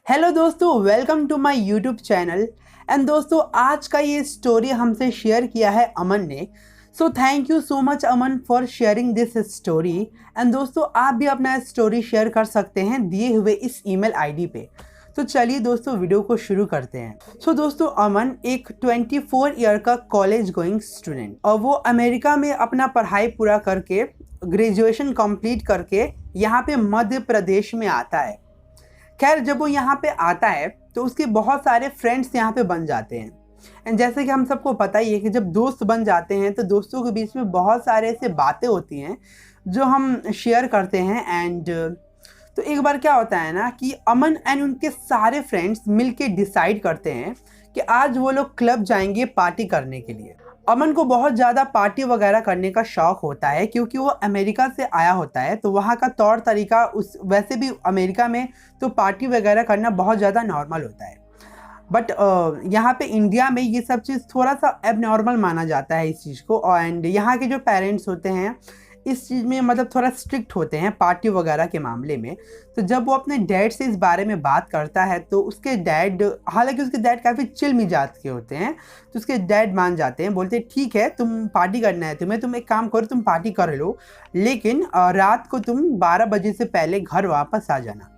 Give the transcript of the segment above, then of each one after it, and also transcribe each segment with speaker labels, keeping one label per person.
Speaker 1: Hello दोस्तों, welcome to my YouTube channel. And दोस्तों, आज का ये स्टोरी हमसे शेयर किया है अमन ने। So thank you so much Aman for sharing this story. And दोस्तों, आप भी अपना स्टोरी शेयर कर सकते हैं दिए हुए इस ईमेल आईडी पे। तो चलिए दोस्तों, वीडियो को शुरू करते हैं। सो दोस्तों, अमन एक 24 ईयर का कॉलेज गोइंग स्टूडेंट और वो अमेरिका में अपना पढ़ाई पूरा करके ग्रेजुएशन कंप्लीट करके यहाँ पे मध्य प्रदेश में आता है। खैर, जब वो यहाँ पे आता है तो उसके बहुत सारे फ्रेंड्स यहाँ पे बन जाते हैं। एंड जैसे कि हम सबको पता ही है कि जब दोस्त बन जाते हैं तो दोस्तों के बीच में बहुत सारे ऐसे बातें होती हैं जो हम शेयर करते हैं। एंड तो एक बार क्या होता है ना कि अमन एंड उनके सारे फ्रेंड्स मिलके डिसाइड करते हैं कि आज वो लोग क्लब जाएंगे पार्टी करने के लिए। अमन को बहुत ज़्यादा पार्टी वगैरह करने का शौक़ होता है क्योंकि वो अमेरिका से आया होता है, तो वहाँ का तौर तरीका वैसे भी अमेरिका में तो पार्टी वगैरह करना बहुत ज़्यादा नॉर्मल होता है। बट यहाँ पे इंडिया में ये सब चीज़ थोड़ा सा एबनॉर्मल माना जाता है इस चीज़ को। एंड यहाँ के जो पेरेंट्स होते हैं इस चीज़ में मतलब थोड़ा स्ट्रिक्ट होते हैं पार्टी वगैरह के मामले में। तो जब वो अपने डैड से इस बारे में बात करता है तो उसके डैड, हालांकि उसके डैड काफ़ी चिल मिजाज के होते हैं, तो उसके डैड मान जाते हैं, बोलते हैं ठीक है, तुम पार्टी करना है तुम एक काम करो, तुम पार्टी कर लो, लेकिन रात को तुम 12 बजे से पहले घर वापस आ जाना।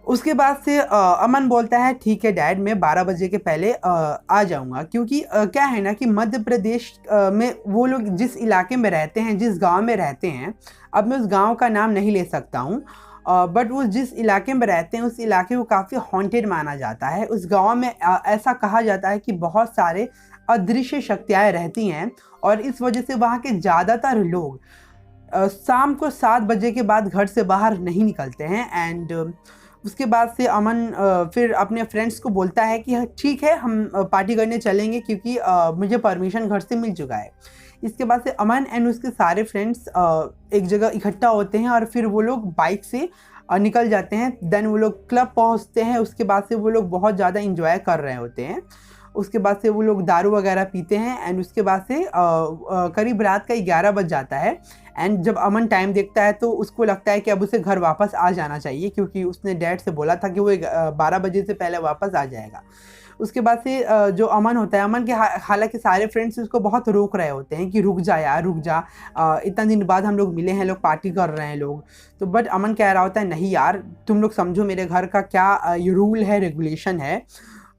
Speaker 1: उसके बाद से अमन बोलता है ठीक है डैड, मैं 12 बजे के पहले आ जाऊंगा। क्योंकि क्या है ना कि मध्य प्रदेश में वो लोग जिस इलाके में रहते हैं, जिस गांव में रहते हैं, अब मैं उस गांव का नाम नहीं ले सकता हूँ, बट वो जिस इलाके में रहते हैं उस इलाके को काफ़ी हॉन्टेड माना जाता है। उस गांव में ऐसा कहा जाता है कि बहुत सारे अदृश्य शक्तियाँ रहती हैं और इस वजह से वहाँ के ज़्यादातर लोग शाम को 7 बजे के बाद घर से बाहर नहीं निकलते हैं। एंड उसके बाद से अमन फिर अपने फ्रेंड्स को बोलता है कि ठीक है, हम पार्टी करने चलेंगे क्योंकि मुझे परमिशन घर से मिल चुका है। इसके बाद से अमन एंड उसके सारे फ्रेंड्स एक जगह इकट्ठा होते हैं और फिर वो लोग बाइक से निकल जाते हैं। देन वो लोग क्लब पहुंचते हैं। उसके बाद से वो लोग बहुत ज़्यादा इंजॉय कर रहे होते हैं। उसके बाद से वो लोग दारू वगैरह पीते हैं। एंड उसके बाद से करीब रात का 11 बज जाता है। एंड जब अमन टाइम देखता है तो उसको लगता है कि अब उसे घर वापस आ जाना चाहिए, क्योंकि उसने डैड से बोला था कि वो 12 बजे से पहले वापस आ जाएगा। उसके बाद से जो अमन होता है, अमन के हालांकि सारे फ्रेंड्स उसको बहुत रोक रहे होते हैं कि रुक जा यार, रुक जा, इतना दिन बाद हम लोग मिले हैं, लोग पार्टी कर रहे हैं लोग। तो बट अमन कह रहा होता है नहीं यार, तुम लोग समझो मेरे घर का क्या रूल है, रेगुलेशन है।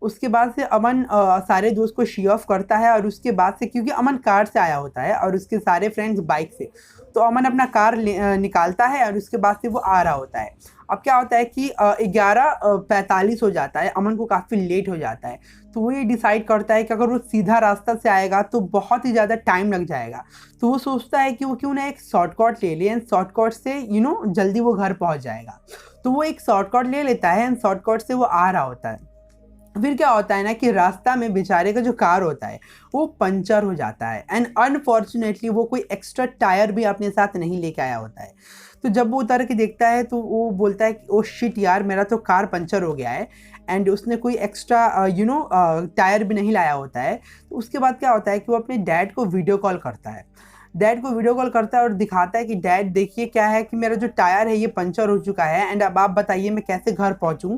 Speaker 1: उसके बाद से अमन सारे दोस्त को शी ऑफ करता है। और उसके बाद से, क्योंकि अमन कार से आया होता है और उसके सारे फ्रेंड्स बाइक से, तो अमन अपना कार निकालता है और उसके बाद से वो आ रहा होता है। अब क्या होता है कि 11:45 हो जाता है, अमन को काफ़ी लेट हो जाता है। तो वो ये डिसाइड करता है कि अगर वो सीधा रास्ता से आएगा तो बहुत ही ज़्यादा टाइम लग जाएगा। तो वो सोचता है कि वो क्यों ना एक शॉर्टकट ले ले, शॉर्टकट से जल्दी वो घर पहुंच जाएगा। तो वो एक शॉर्टकट ले लेता है एंड शॉर्टकट से वो आ रहा होता है। फिर क्या होता है ना कि रास्ता में बेचारे का जो कार होता है वो पंचर हो जाता है। एंड अनफॉर्चुनेटली वो कोई एक्स्ट्रा टायर भी अपने साथ नहीं लेके आया होता है। तो जब वो उतर के देखता है तो वो बोलता है कि ओ शिट यार, मेरा तो कार पंचर हो गया है। एंड उसने कोई एक्स्ट्रा टायर भी नहीं लाया होता है। तो उसके बाद क्या होता है कि वो अपने डैड को वीडियो कॉल करता है। डैड को वीडियो कॉल करता है और दिखाता है कि डैड देखिए क्या है कि मेरा जो टायर है ये पंचर हो चुका है। एंड अब आप बताइए मैं कैसे घर पहुंचूं,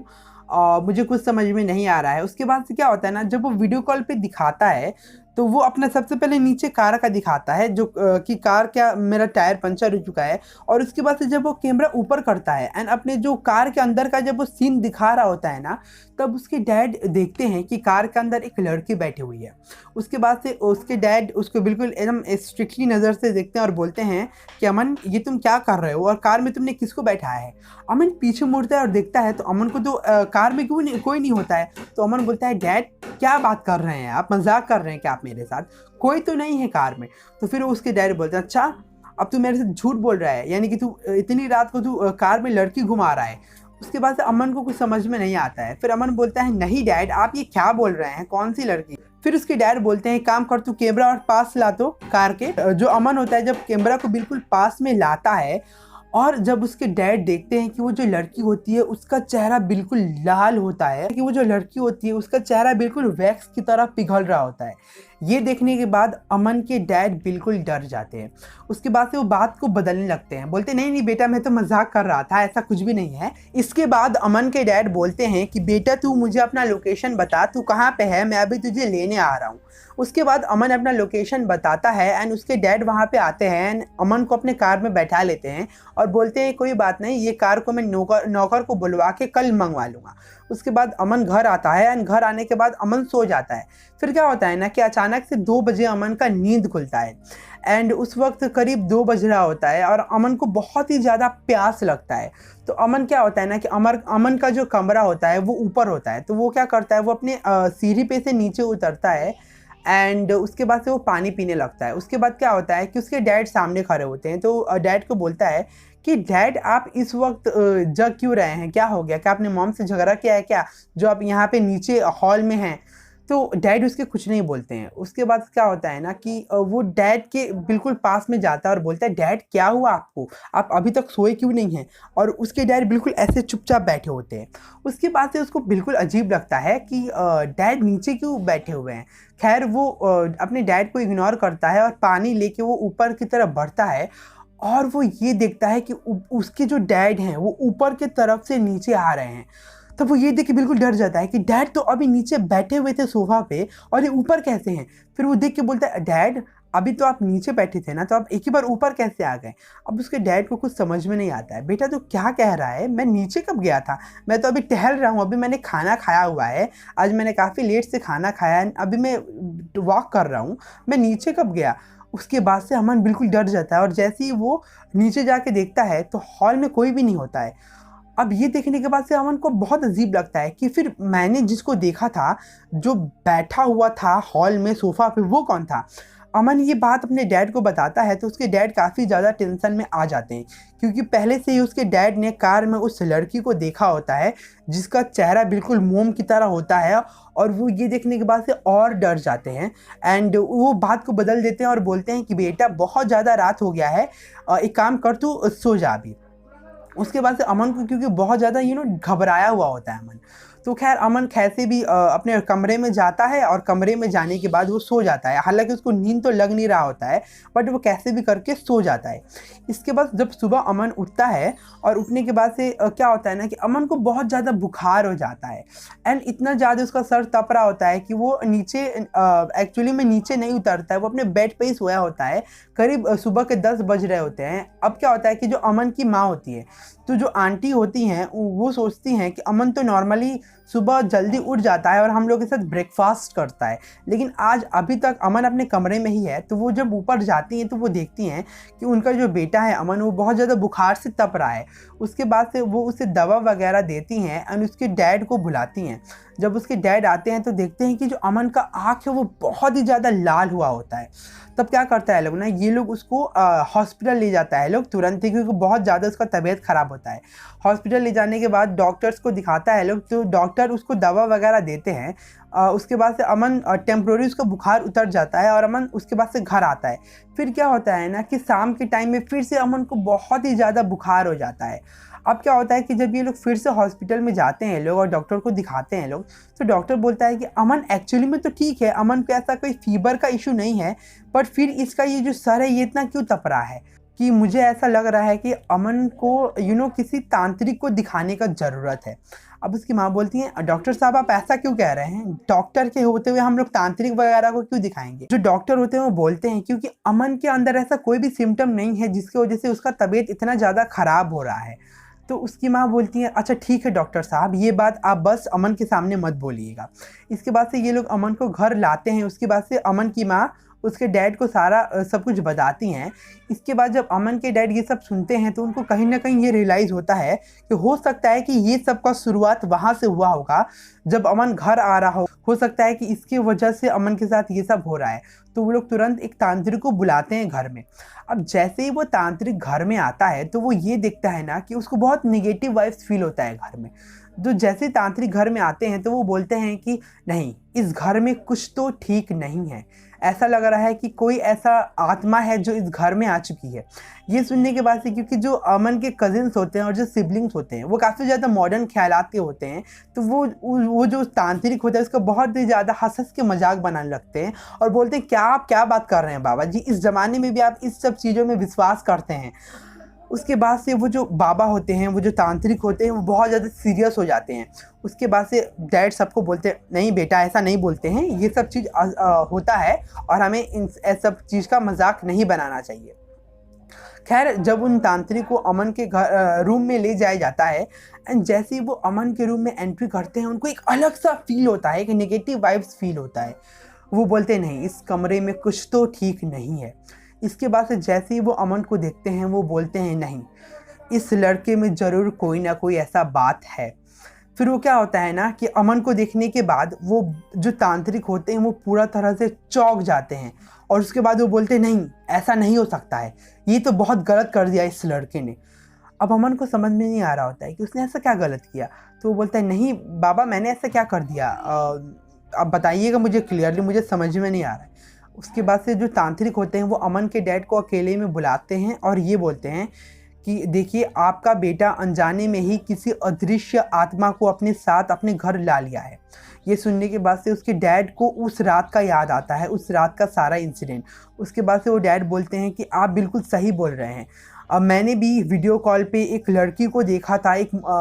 Speaker 1: मुझे कुछ समझ में नहीं आ रहा है। उसके बाद से क्या होता है ना, जब वो वीडियो कॉल पे दिखाता है तो वो अपना सबसे पहले नीचे कार का दिखाता है, जो कि कार क्या मेरा टायर पंचर हो चुका है। और उसके बाद से जब वो कैमरा ऊपर करता है एंड अपने जो कार के अंदर का जब वो सीन दिखा रहा होता है ना, तब उसके डैड देखते हैं कि कार के अंदर एक लड़की बैठी हुई है। उसके बाद से उसके डैड उसको बिल्कुल एकदम स्ट्रिक्टली नज़र से देखते हैं और बोलते हैं कि अमन, ये तुम क्या कर रहे हो और कार में तुमने किसको बैठाया है। अमन पीछे मुड़ता है और देखता है तो अमन को तो कार में कोई नहीं होता है। तो अमन बोलता है डैड क्या बात कर रहे हैं आप, मजाक कर रहे हैं क्या आप मेरे साथ, कोई तो नहीं है कार में। तो फिर उसके डैड बोलते हैं अच्छा अब तू मेरे से झूठ बोल रहा है, यानी कि तू इतनी रात को तू कार में लड़की घुमा रहा है। उसके बाद से अमन को कुछ समझ में नहीं आता है। फिर अमन बोलता है नहीं डैड, आप ये क्या बोल रहे हैं, कौन सी लड़की। फिर उसके डैड बोलते हैं काम कर, तू कैमरा और पास ला तो कार के। जो अमन होता है जब कैमरा को बिल्कुल पास में लाता है और जब उसके डैड देखते हैं कि वो जो लड़की होती है उसका चेहरा बिल्कुल लाल होता है, कि वो जो लड़की होती है उसका चेहरा बिल्कुल वैक्स की तरह पिघल रहा होता है। ये देखने के बाद अमन के डैड बिल्कुल डर जाते हैं। उसके बाद से वो बात को बदलने लगते हैं, बोलते नहीं नहीं बेटा मैं तो मजाक कर रहा था, ऐसा कुछ भी नहीं है। इसके बाद अमन के डैड बोलते हैं कि बेटा तू मुझे अपना लोकेशन बता, तू कहाँ पे है, मैं अभी तुझे लेने आ रहा हूँ। उसके बाद अमन अपना लोकेशन बताता है एंड उसके डैड वहाँ पे आते हैं एंड अमन को अपने कार में बैठा लेते हैं और बोलते हैं कोई बात नहीं, ये कार को मैं नौकर को बुलवा के कल मंगवा लूँगा। उसके बाद अमन घर आता है एंड घर आने के बाद अमन सो जाता है। फिर क्या होता है ना कि अचानक से 2 बजे अमन का नींद खुलता है एंड उस वक्त करीब 2 बज रहा होता है और अमन को बहुत ही ज़्यादा प्यास लगता है। तो अमन क्या होता है ना कि अमन का जो कमरा होता है वो ऊपर होता है, तो वो क्या करता है, वो अपने सीढ़ी पे से नीचे उतरता है एंड उसके बाद से वो पानी पीने लगता है। उसके बाद क्या होता है कि उसके डैड सामने खड़े होते हैं, तो डैड को बोलता है कि डैड आप इस वक्त जग क्यों रहे हैं, क्या हो गया, क्या आपने मॉम से झगड़ा किया है क्या, जो आप यहाँ पे नीचे हॉल में हैं। तो डैड उसके कुछ नहीं बोलते हैं। उसके बाद क्या होता है ना कि वो डैड के बिल्कुल पास में जाता है और बोलता है डैड क्या हुआ आपको, आप अभी तक सोए क्यों नहीं हैं। और उसके डैड बिल्कुल ऐसे चुपचाप बैठे होते हैं। उसके बाद से उसको बिल्कुल अजीब लगता है कि डैड नीचे क्यों बैठे हुए हैं। खैर वो अपने डैड को इग्नोर करता है और पानी लेके वो ऊपर की तरफ बढ़ता है और वो ये देखता है कि उसके जो डैड हैं वो ऊपर की तरफ से नीचे आ रहे हैं। तब वो ये देख के बिल्कुल डर जाता है कि डैड तो अभी नीचे बैठे हुए थे सोफा पे और ये ऊपर कैसे हैं। फिर वो देख के बोलता है डैड अभी तो आप नीचे बैठे थे ना, तो आप एक ही बार ऊपर कैसे आ गए। अब उसके डैड को कुछ समझ में नहीं आता है। बेटा तो क्या कह रहा है, मैं नीचे कब गया था, मैं तो अभी टहल रहा हूँ, अभी मैंने खाना खाया हुआ है, आज मैंने काफ़ी लेट से खाना खाया है, अभी मैं वॉक कर रहा हूँ, मैं नीचे कब गया। उसके बाद से अमन बिल्कुल डर जाता है और जैसे ही वो नीचे जाके देखता है तो हॉल में कोई भी नहीं होता है। अब ये देखने के बाद से अमन को बहुत अजीब लगता है कि फिर मैंने जिसको देखा था जो बैठा हुआ था हॉल में सोफा पे, वो कौन था। अमन ये बात अपने डैड को बताता है तो उसके डैड काफ़ी ज़्यादा टेंशन में आ जाते हैं, क्योंकि पहले से ही उसके डैड ने कार में उस लड़की को देखा होता है जिसका चेहरा बिल्कुल मोम की तरह होता है। और वो ये देखने के बाद से और डर जाते हैं एंड वो बात को बदल देते हैं और बोलते हैं कि बेटा बहुत ज़्यादा रात हो गया है, एक काम कर तू सो जा अभी। उसके बाद से अमन को क्योंकि बहुत ज़्यादा घबराया हुआ होता है अमन, तो खैर अमन कैसे भी अपने कमरे में जाता है और कमरे में जाने के बाद वो सो जाता है। हालांकि उसको नींद तो लग नहीं रहा होता है बट वो कैसे भी करके सो जाता है। इसके बाद जब सुबह अमन उठता है और उठने के बाद से क्या होता है ना कि अमन को बहुत ज़्यादा बुखार हो जाता है एंड इतना ज़्यादा उसका सर तप रहा होता है कि वो नीचे एक्चुअली में नीचे नहीं उतरता है, वो अपने बेड पे ही सोया होता है। करीब सुबह के 10 बज रहे होते हैं। अब क्या होता है कि जो अमन की माँ होती है, तो जो आंटी होती हैं वो सोचती हैं कि अमन तो नॉर्मली सुबह जल्दी उठ जाता है और हम लोग के साथ ब्रेकफास्ट करता है, लेकिन आज अभी तक अमन अपने कमरे में ही है। तो वो जब ऊपर जाती हैं तो वो देखती हैं कि उनका जो बेटा है अमन, वो बहुत ज़्यादा बुखार से तप रहा है। उसके बाद से वो उसे दवा वगैरह देती हैं और उसके डैड को बुलाती हैं। जब उसके डैड आते हैं तो देखते हैं कि जो अमन का आँख है वो बहुत ही ज़्यादा लाल हुआ होता है। तब क्या करता है लोग ना, ये लोग उसको हॉस्पिटल ले जाता है लोग तुरंत ही, क्योंकि बहुत ज़्यादा उसका तबीयत ख़राब होता है। हॉस्पिटल ले जाने के बाद डॉक्टर्स को दिखाता है लोग, तो डॉक्टर उसको दवा वगैरह देते हैं। उसके बाद से अमन टेम्प्रोरी उसका बुखार उतर जाता है और अमन उसके बाद से घर आता है। फिर क्या होता है ना कि शाम के टाइम में फिर से अमन को बहुत ही ज़्यादा बुखार हो जाता है। अब क्या होता है कि जब ये लोग फिर से हॉस्पिटल में जाते हैं लोग और डॉक्टर को दिखाते हैं लोग, तो डॉक्टर बोलता है कि अमन एक्चुअली में तो ठीक है, अमन को ऐसा कोई फीवर का इशू नहीं है, बट फिर इसका ये जो सर है ये इतना क्यों तप रहा है, कि मुझे ऐसा लग रहा है कि अमन को किसी तांत्रिक को दिखाने का ज़रूरत है। अब उसकी माँ बोलती है डॉक्टर साहब आप ऐसा क्यों कह रहे हैं, डॉक्टर के होते हुए हम लोग तांत्रिक वगैरह को क्यों दिखाएंगे। जो डॉक्टर होते हैं वो बोलते हैं क्योंकि अमन के अंदर ऐसा कोई भी सिम्टम नहीं है जिसकी वजह से उसका तबीयत इतना ज़्यादा ख़राब हो रहा है। तो उसकी माँ बोलती है अच्छा ठीक है डॉक्टर साहब, ये बात आप बस अमन के सामने मत बोलिएगा। इसके बाद से ये लोग अमन को घर लाते हैं। उसके बाद से अमन की माँ उसके डैड को सारा सब कुछ बताती हैं। इसके बाद जब अमन के डैड ये सब सुनते हैं तो उनको कहीं ना कहीं ये रियलाइज़ होता है कि हो सकता है कि ये सब का शुरुआत वहाँ से हुआ होगा जब अमन घर आ रहा हो सकता है कि इसकी वजह से अमन के साथ ये सब हो रहा है। तो वो लोग तुरंत एक तांत्रिक को बुलाते हैं घर में। अब जैसे ही वो तांत्रिक घर में आता है तो वो ये देखता है ना कि उसको बहुत निगेटिव वाइब्स फील होता है घर में। जो जैसे तांत्रिक घर में आते हैं तो वो बोलते हैं कि नहीं, इस घर में कुछ तो ठीक नहीं है, ऐसा लग रहा है कि कोई ऐसा आत्मा है जो इस घर में आ चुकी है। ये सुनने के बाद से, क्योंकि जो अमन के कजिन्स होते हैं और जो सिबलिंग्स होते हैं वो काफ़ी ज़्यादा मॉडर्न ख्यालात के होते हैं, तो वो जो तांत्रिक होता है उसका बहुत ही ज़्यादा हंस के मजाक बनाने लगते हैं और बोलते हैं, आप क्या बात कर रहे हैं बाबा जी, इस ज़माने में भी आप इस सब चीज़ों में विश्वास करते हैं। उसके बाद से वो जो बाबा होते हैं, वो जो तांत्रिक होते हैं, वो बहुत ज़्यादा सीरियस हो जाते हैं। उसके बाद से डैड सबको बोलते हैं, नहीं बेटा ऐसा नहीं बोलते हैं, ये सब चीज़ होता है और हमें इन सब चीज़ का मजाक नहीं बनाना चाहिए। खैर, जब उन तांत्रिक को अमन के घर रूम में ले जाया जाता है एंड जैसे ही वो अमन के रूम में एंट्री करते हैं, उनको एक अलग सा फील होता है, एक नेगेटिव वाइब्स फील होता है। वो बोलते हैं, नहीं, इस कमरे में कुछ तो ठीक नहीं है। इसके बाद से जैसे ही वो अमन को देखते हैं, वो बोलते हैं, नहीं, इस लड़के में ज़रूर कोई ना कोई ऐसा बात है। फिर वो क्या होता है ना कि अमन को देखने के बाद वो जो तांत्रिक होते हैं वो पूरा तरह से चौंक जाते हैं और उसके बाद वो बोलते हैं, नहीं, ऐसा नहीं हो सकता है, ये तो बहुत गलत कर दिया इस लड़के ने। अब अमन को समझ में नहीं आ रहा होता है कि उसने ऐसा क्या गलत किया, तो वो बोलता है, नहीं बाबा, मैंने ऐसा क्या कर दिया, आप बताइएगा मुझे क्लियरली, मुझे समझ में नहीं आ रहा है। उसके बाद से जो तांत्रिक होते हैं वो अमन के डैड को अकेले में बुलाते हैं और ये बोलते हैं कि देखिए, आपका बेटा अनजाने में ही किसी अदृश्य आत्मा को अपने साथ अपने घर ला लिया है। ये सुनने के बाद से उसके डैड को उस रात का याद आता है, उस रात का सारा इंसिडेंट। उसके बाद से वो डैड बोलते हैं कि आप बिल्कुल सही बोल रहे हैं, अब मैंने भी वीडियो कॉल पे एक लड़की को देखा था,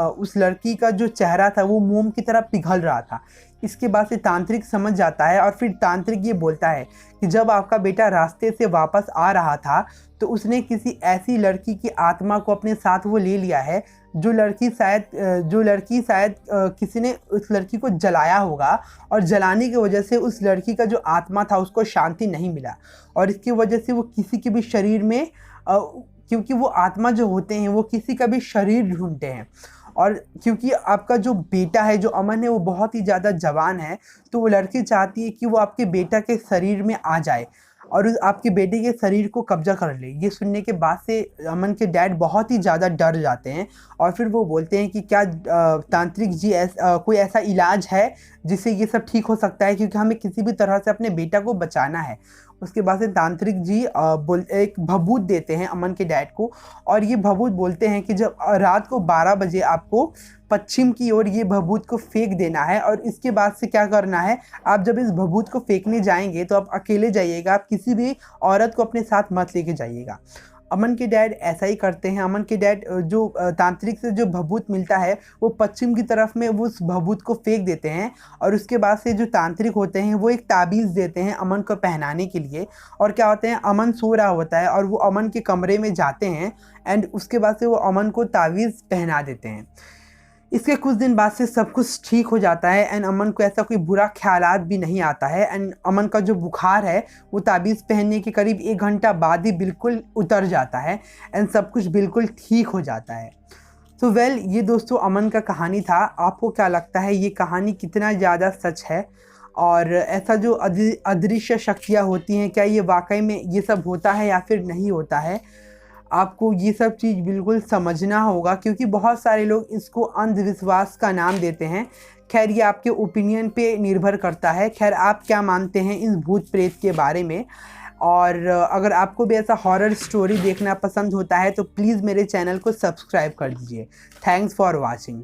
Speaker 1: उस लड़की का जो चेहरा था वो मोम की तरह पिघल रहा था। इसके बाद से तांत्रिक समझ जाता है और फिर तांत्रिक ये बोलता है कि जब आपका बेटा रास्ते से वापस आ रहा था तो उसने किसी ऐसी लड़की की आत्मा को अपने साथ वो ले लिया है, जो लड़की शायद किसी ने उस लड़की को जलाया होगा और जलाने की वजह से उस लड़की का जो आत्मा था उसको शांति नहीं मिला और इसकी वजह से वो किसी के भी शरीर में क्योंकि वो आत्मा जो होते हैं वो किसी का भी शरीर ढूंढते हैं और क्योंकि आपका जो बेटा है, जो अमन है, वो बहुत ही ज़्यादा जवान है, तो वो लड़की चाहती है कि वो आपके बेटा के शरीर में आ जाए और आपके बेटे के शरीर को कब्जा कर ले। ये सुनने के बाद से अमन के डैड बहुत ही ज़्यादा डर जाते हैं और फिर वो बोलते हैं कि क्या तांत्रिक जी कोई ऐसा इलाज है जिससे ये सब ठीक हो सकता है, क्योंकि हमें किसी भी तरह से अपने बेटा को बचाना है। उसके बाद से तांत्रिक जी एक भभूत देते हैं अमन के डैड को और ये भभूत बोलते हैं कि जब रात को 12 बजे आपको पश्चिम की ओर ये भभूत को फेंक देना है और इसके बाद से क्या करना है, आप जब इस भभूत को फेंकने जाएंगे तो आप अकेले जाइएगा, आप किसी भी औरत को अपने साथ मत लेके जाइएगा। अमन के डैड ऐसा ही करते हैं। अमन के डैड जो तांत्रिक से जो भभूत मिलता है वो पश्चिम की तरफ में वो उस भभूत को फेंक देते हैं और उसके बाद से जो तांत्रिक होते हैं वो एक ताबीज़ देते हैं अमन को पहनाने के लिए। और क्या होता है, अमन सो रहा होता है और वो अमन के कमरे में जाते हैं एंड उसके बाद से वो अमन को ताबीज़ पहना देते हैं। इसके कुछ दिन बाद से सब कुछ ठीक हो जाता है एंड अमन को ऐसा कोई बुरा ख्यालात भी नहीं आता है एंड अमन का जो बुखार है वो ताबीज़ पहनने के करीब 1 घंटा बाद ही बिल्कुल उतर जाता है एंड सब कुछ बिल्कुल ठीक हो जाता है। तो ये दोस्तों अमन का कहानी था। आपको क्या लगता है ये कहानी कितना ज़्यादा सच है और ऐसा जो अदृश्य शक्तियाँ होती हैं, क्या ये वाकई में ये सब होता है या फिर नहीं होता है? आपको ये सब चीज़ बिल्कुल समझना होगा क्योंकि बहुत सारे लोग इसको अंधविश्वास का नाम देते हैं। खैर, ये आपके ओपिनियन पे निर्भर करता है। खैर, आप क्या मानते हैं इस भूत प्रेत के बारे में? और अगर आपको भी ऐसा हॉरर स्टोरी देखना पसंद होता है तो प्लीज़ मेरे चैनल को सब्सक्राइब कर दीजिए। Thanks for watching.